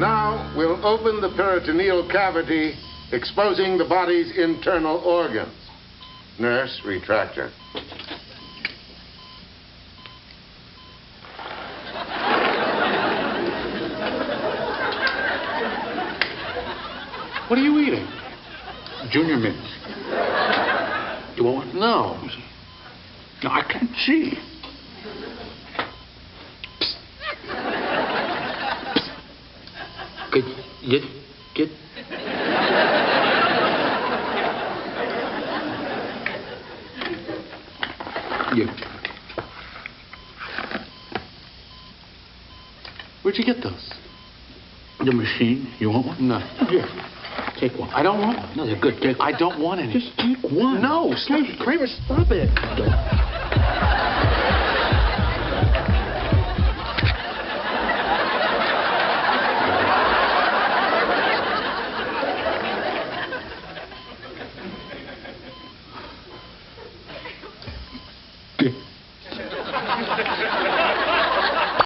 Now we'll open the peritoneal cavity, exposing the body's internal organs. Nurse, retract her. What are you eating? Junior mints. You want one? No. No, I can't see. Get. Yeah. Where'd you get those? The machine. You want one? No. Yeah. Take one. I don't want one. No, they're good. Take one. I don't want any. Just take one. No, stop. Kramer, stop it. Yeah.